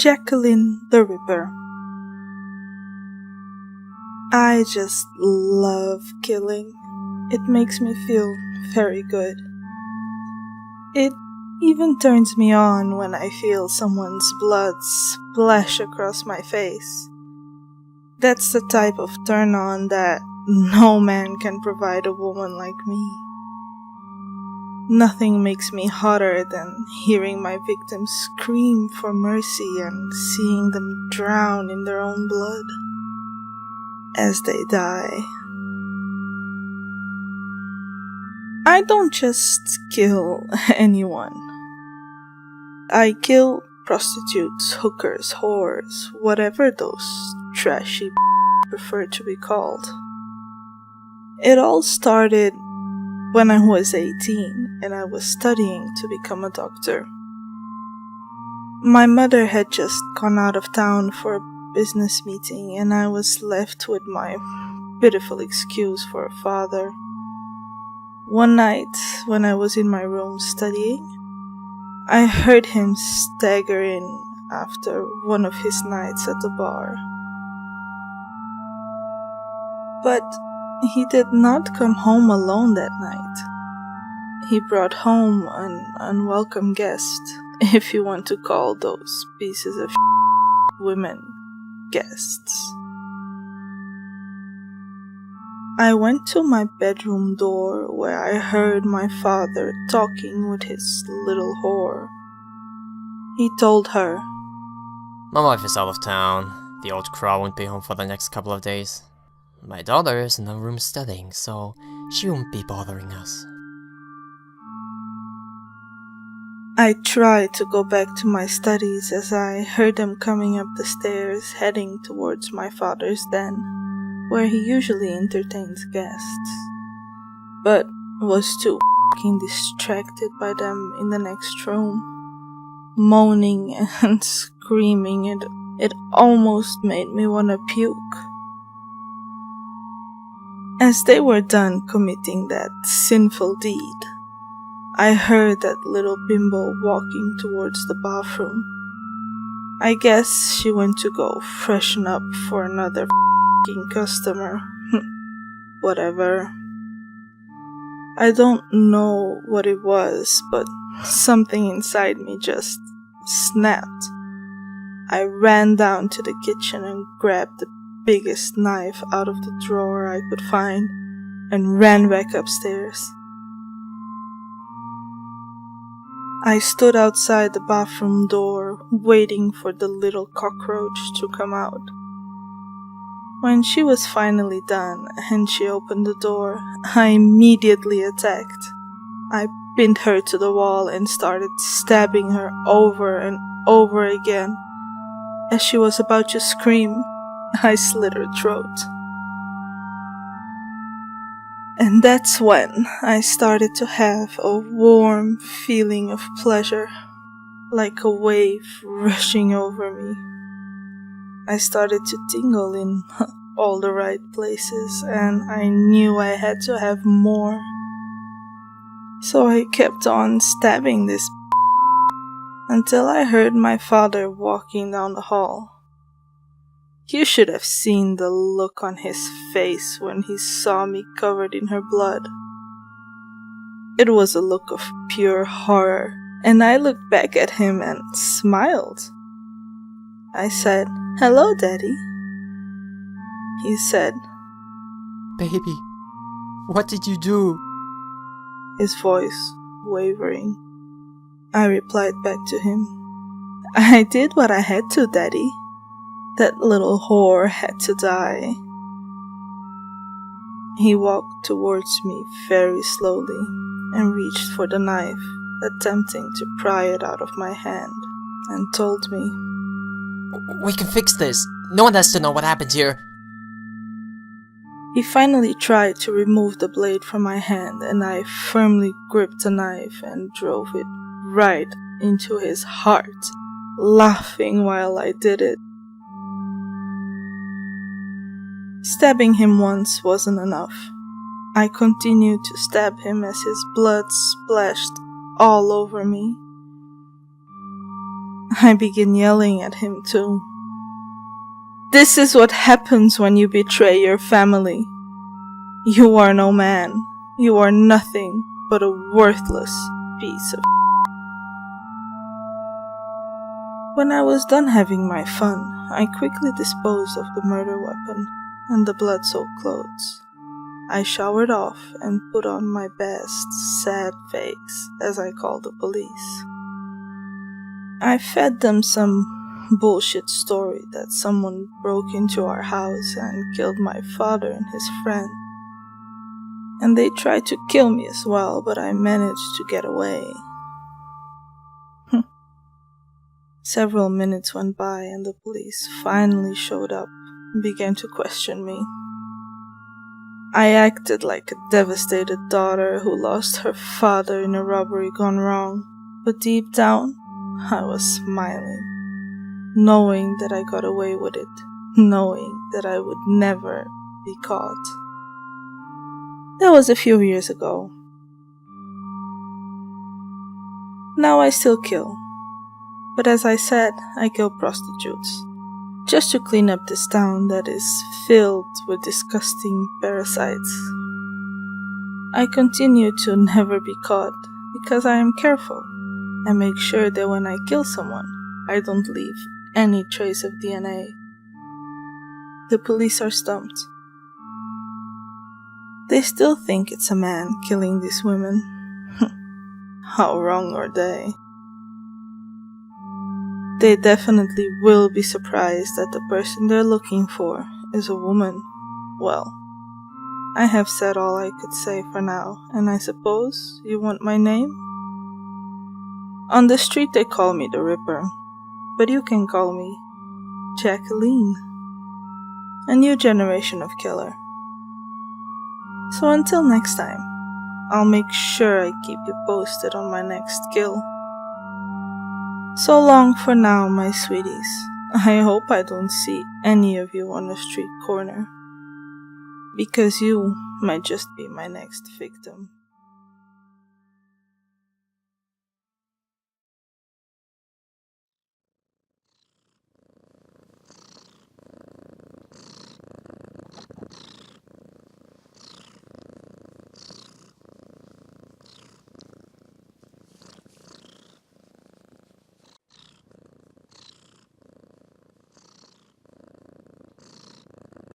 Jackeline the Ripper. I just love killing. It makes me feel very good. It even turns me on when I feel someone's blood splash across my face. That's the type of turn on that no man can provide a woman like me. Nothing makes me hotter than hearing my victims scream for mercy and seeing them drown in their own blood as they die. I don't just kill anyone. I kill prostitutes, hookers, whores, whatever those trashy prefer to be called. It all started when I was 18 and I was studying to become a doctor. My mother had just gone out of town for a business meeting and I was left with my pitiful excuse for a father. One night, when I was in my room studying, I heard him stagger in after one of his nights at the bar. But he did not come home alone that night. He brought home an unwelcome guest, if you want to call those pieces of women guests. I went to my bedroom door where I heard my father talking with his little whore. He told her, "My wife is out of town. The old crow won't be home for the next couple of days. My daughter is in her room studying, so she won't be bothering us." I tried to go back to my studies as I heard them coming up the stairs heading towards my father's den, where he usually entertains guests, but was too f***ing distracted by them in the next room, moaning and screaming. It almost made me want to puke. As they were done committing that sinful deed, I heard that little bimbo walking towards the bathroom. I guess she went to go freshen up for another customer. Whatever. I don't know what it was, but something inside me just snapped. I ran down to the kitchen and grabbed the biggest knife out of the drawer I could find and ran back upstairs. I stood outside the bathroom door waiting for the little cockroach to come out. When she was finally done and she opened the door, I immediately attacked. I pinned her to the wall and started stabbing her over and over again. As she was about to scream, I slit her throat. And that's when I started to have a warm feeling of pleasure, like a wave rushing over me. I started to tingle in all the right places, and I knew I had to have more. So I kept on stabbing this until I heard my father walking down the hall. You should have seen the look on his face when he saw me covered in her blood. It was a look of pure horror, and I looked back at him and smiled. I said, "Hello, Daddy." He said, "Baby, what did you do?" his voice wavering. I replied back to him, "I did what I had to, Daddy. That little whore had to die." He walked towards me very slowly and reached for the knife, attempting to pry it out of my hand, and told me, "We can fix this. No one has to know what happened here." He finally tried to remove the blade from my hand, and I firmly gripped the knife and drove it right into his heart, laughing while I did it. Stabbing him once wasn't enough. I continued to stab him as his blood splashed all over me. I began yelling at him too. This is what happens when you betray your family. You are no man. You are nothing but a worthless piece of. When I was done having my fun, I quickly disposed of the murder weapon and the blood-soaked clothes. I showered off and put on my best sad face as I called the police. I fed them some bullshit story that someone broke into our house and killed my father and his friend. And they tried to kill me as well, but I managed to get away. Several minutes went by and the police finally showed up and began to question me. I acted like a devastated daughter who lost her father in a robbery gone wrong, but deep down, I was smiling, knowing that I got away with it, knowing that I would never be caught. That was a few years ago. Now I still kill, but as I said, I kill prostitutes, just to clean up this town that is filled with disgusting parasites. I continue to never be caught because I am careful and make sure that when I kill someone, I don't leave any trace of DNA. The police are stumped. They still think it's a man killing these women. How wrong are they? They definitely will be surprised that the person they're looking for is a woman. Well, I have said all I could say for now, and I suppose you want my name? On the street they call me the Ripper, but you can call me Jackeline, a new generation of killer. So until next time, I'll make sure I keep you posted on my next kill. So long for now, my sweeties. I hope I don't see any of you on a street corner, because you might just be my next victim.